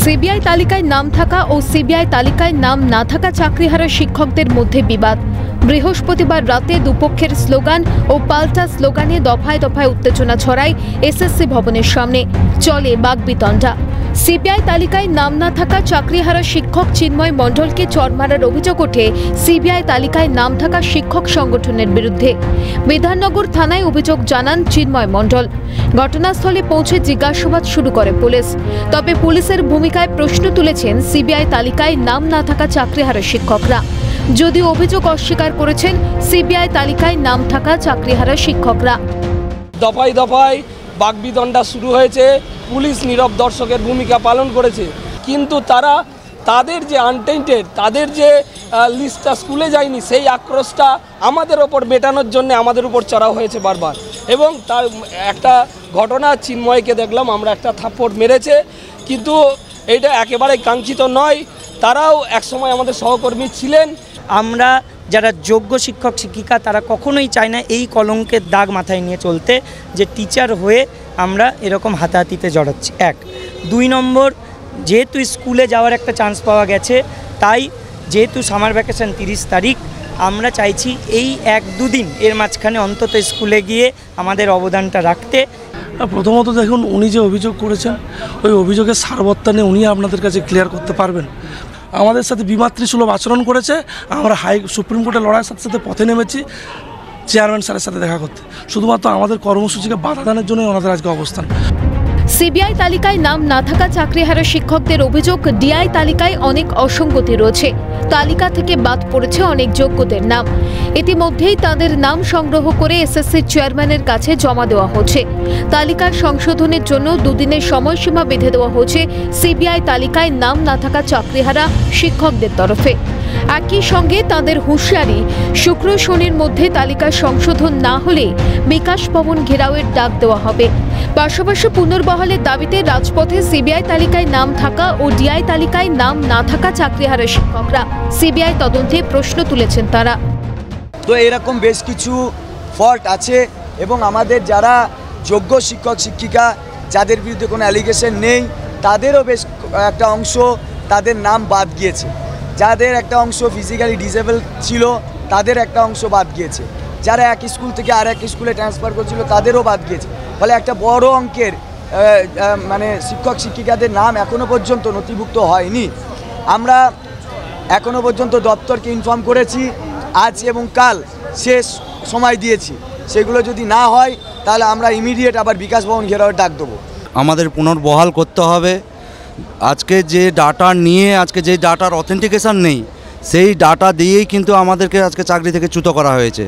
CBI তালিকায় নাম থাকা ও সিবিআই তালিকায় নাম না থাকা চাকরিহারা শিক্ষকদের মধ্যে বিবাদ। বৃহস্পতিবার রাতে দুপক্ষের স্লোগান ও পাল্টা স্লোগানে দফায় দফায় উত্তেজনা ছড়ায় এসএসসি ভবনের সামনে। চলে বাকবিতণ্ডা। সিবিআই তালিকায় নাম না থাকা চাকরিহারা শিক্ষক চিন্ময় মণ্ডলকে চড় মারার অভিযোগ ওঠে সিবিআই তালিকায় নাম থাকা শিক্ষক সংগঠনের বিরুদ্ধে। বিধাননগর থানায় অভিযোগ জানান চিন্ময় মণ্ডল। ঘটনাস্থলে পৌঁছে জিজ্ঞাসাবাদ শুরু করে পুলিশ। তবে পুলিশের ভূমিকায় প্রশ্ন তুলেছেন সিবিআই তালিকায় নাম না থাকা চাকরিহারা শিক্ষকরা। যদিও অভিযোগ অস্বীকার করেছেন সিবিআই তালিকায় নাম থাকা চাকরিহারা শিক্ষকরা। দফায় দফায় বাকবিতণ্ডা শুরু হয়েছে। পুলিশ নীরব দর্শকের ভূমিকা পালন করেছে, কিন্তু তাদের যে আনটেন্টেড, তাদের যে লিস্টটা স্কুলে যায়নি, সেই আক্রোশটা আমাদের ওপর মেটানোর জন্য আমাদের উপর চড়াও হয়েছে বারবার। এবং তার একটা ঘটনা, চিন্ময়কে দেখলাম আমরা একটা থাপ্পড় মেরেছে, কিন্তু এটা একেবারে কাঙ্ক্ষিত নয়। তারাও একসময় আমাদের সহকর্মী ছিলেন। আমরা যারা যোগ্য শিক্ষক শিক্ষিকা তারা কখনোই চায় না এই কলঙ্কের দাগ মাথায় নিয়ে চলতে, যে টিচার হয়ে আমরা এরকম হাতাহাতিতে জড়াচ্ছি। 1, 2 নম্বর, যেহেতু স্কুলে যাওয়ার একটা চান্স পাওয়া গেছে, তাই যেহেতু সামার ভ্যাকেশন 30 তারিখ, আমরা চাইছি এই 1-2 দিন এর মাঝখানে অন্তত স্কুলে গিয়ে আমাদের অবদানটা রাখতে। প্রথমত দেখুন, উনি যে অভিযোগ করেছেন ওই অভিযোগের সারবত্তা নিয়ে উনি আপনাদের কাছে ক্লিয়ার করতে পারবেন। আমাদের সাথে বিমাতৃসুলভ আচরণ করেছে। আমরা সুপ্রিম কোর্টে লড়াইয়ের সাথে সাথে পথে নেমেছি চেয়ারম্যান স্যারের সাথে দেখা করতে, শুধুমাত্র আমাদের কর্মসূচিকে বাধা দানের জন্যই ওনাদের আজকে অবস্থান। সিবিআই তালিকায় নাম না থাকা চাকরিহারা শিক্ষকদের অভিযোগ, ডিআই তালিকায় অনেক অসঙ্গতি রয়েছে। তালিকা থেকে বাদ পড়েছে অনেক যোগ্যদের নাম। ইতিমধ্যেই তাদের নাম সংগ্রহ করে এসএসসির চেয়ারম্যানের কাছে জমা দেওয়া হচ্ছে। তালিকা সংশোধনের জন্য 2 দিনের সময়সীমা বেঁধে দেওয়া হচ্ছে সিবিআই তালিকায় নাম না থাকা চাকরিহারা শিক্ষকদের তরফে। একই সঙ্গে তাদের হুঁশিয়ারি, শুক্র শনির মধ্যে তালিকা সংশোধন না হলে বিকাশ ভবন ঘেরাওয়ের ডাক দেওয়া হবে। পাশাপাশি পুনর্বহালের দাবিতে রাজপথে সিবিআই তালিকায় নাম থাকা ও ডিআই তালিকায় নাম না থাকা চাকরিহারা শিক্ষকরা। সিবিআই তদন্তে প্রশ্ন তুলেছেন তারা। তো এরকম বেশ কিছু ফল্ট আছে এবং আমাদের যারা যোগ্য শিক্ষক শিক্ষিকা যাদের বিরুদ্ধে কোনো অ্যালিগেশন নেই, তাদেরও বেশ একটা অংশ তাদের নাম বাদ গিয়েছে। যাদের একটা অংশ ফিজিক্যালি ডিসেবল ছিল তাদের একটা অংশ বাদ গিয়েছে। যারা এক স্কুল থেকে আর এক স্কুলে ট্রান্সফার করছিল তাদেরও বাদ গিয়েছে। ফলে একটা বড় অঙ্কের মানে শিক্ষক শিক্ষিকাদের নাম এখনও পর্যন্ত নথিভুক্ত হয়নি। আমরা এখনও পর্যন্ত দপ্তরকে ইনফর্ম করেছি, আজ এবং কাল শেষ সময় দিয়েছি। সেগুলো যদি না হয় তাহলে আমরা ইমিডিয়েট আবার বিকাশ ভবন ঘেরাওয়ের ডাক দেবো। আমাদের পুনর্বহাল করতে হবে। আজকে যে ডাটা নিয়ে, আজকে যে ডাটার অথেন্টিকেশান নেই, সেই ডাটা দিয়েই কিন্তু আমাদেরকে আজকে চাকরি থেকে চ্যুত করা হয়েছে।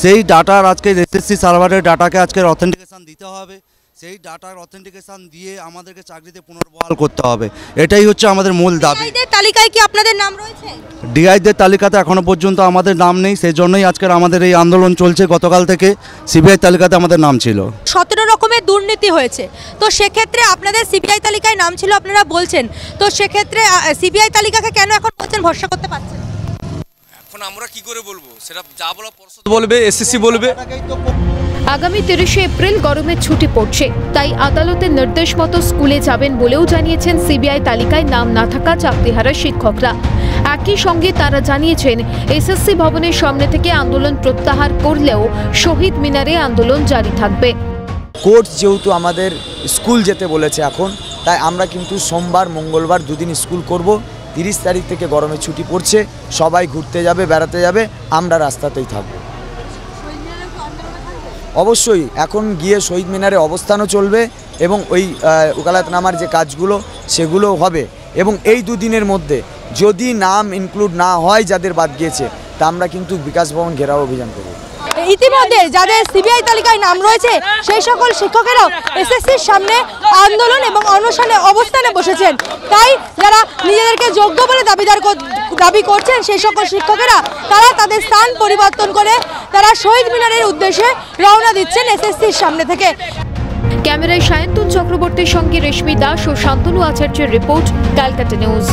সেই ডাটার আজকে এসএসসি সার্ভারের ডাটাকে আজকে অথেন্টিকেশান দিতে হবে। সেই ডাটার অথেন্টিকেশান দিয়ে আমাদেরকে চাকরিতে পুনর্বহাল করতে হবে। এটাই হচ্ছে আমাদের মূল দাবি। ডিআইদের তালিকায় কি আপনাদের নাম রয়েছে? ডিআইদের তালিকাতে এখনও পর্যন্ত আমাদের নাম নেই, সেই জন্যই আজকের আমাদের এই আন্দোলন চলছে। গতকাল থেকে সিবিআই তালিকাতে আমাদের নাম ছিল। 17 রকমের দুর্নীতি হয়েছে, তো সেক্ষেত্রে আপনাদের সিবিআই তালিকায় নাম ছিল আপনারা বলছেন, তো সেক্ষেত্রে সিবিআই তালিকাকে কেন এখন বলছেন ভরসা করতে পারছেন? এখন আমরা কি করে বলবো? সেটা যা বলা পর্ষদ বলবে, এসএসসি বলবে। আগামী 30শে এপ্রিল গরমের ছুটি পড়ছে, তাই আদালতের নির্দেশ মতো স্কুলে যাবেন বলেও জানিয়েছেন সিবিআই তালিকায় নাম না থাকা চাকরিহারা শিক্ষকরা। একই সঙ্গে তারা জানিয়েছেন এসএসসি ভবনের সামনে থেকে আন্দোলন প্রত্যাহার করলেও শহীদ মিনারে আন্দোলন জারি থাকবে। কোর্ট যেহেতু আমাদের স্কুল যেতে বলেছে এখন, তাই আমরা কিন্তু সোমবার মঙ্গলবার 2 দিন স্কুল করব। 30 তারিখ থেকে গরমের ছুটি পড়ছে, সবাই ঘুরতে যাবে, বেড়াতে যাবে, আমরা রাস্তাতেই থাকব। অবশ্যই এখন গিয়ে শহীদ মিনারে অবস্থানও চলবে এবং ওই ওকালতনামার যে কাজগুলো সেগুলো হবে। এবং এই 2 দিনের মধ্যে যদি নাম ইনক্লুড না হয় যাদের বাদ গিয়েছে, তা আমরা কিন্তু বিকাশ ভবন ঘেরাও অভিযান করব। ইতিমধ্যে যাদের সিবিআই তালিকায় নাম রয়েছে সেই সকল শিক্ষকেরাও এসএসসির সামনে আন্দোলন এবং অনশনে অবস্থানে বসেছেন। তাই যারা নিজেদেরকে যোগ্য বলে দাবি করছেন সেই সকল শিক্ষকেরা তারা তাদের স্থান পরিবর্তন করে তারা শহীদ মিনারের উদ্দেশ্যে রওনা দিচ্ছেন এসএসসির সামনে থেকে। ক্যামেরায় সায়ন্তন চক্রবর্তীর সঙ্গে রেশমি দাস ও শান্তনু আচার্যের রিপোর্ট, ক্যালকাটা নিউজ।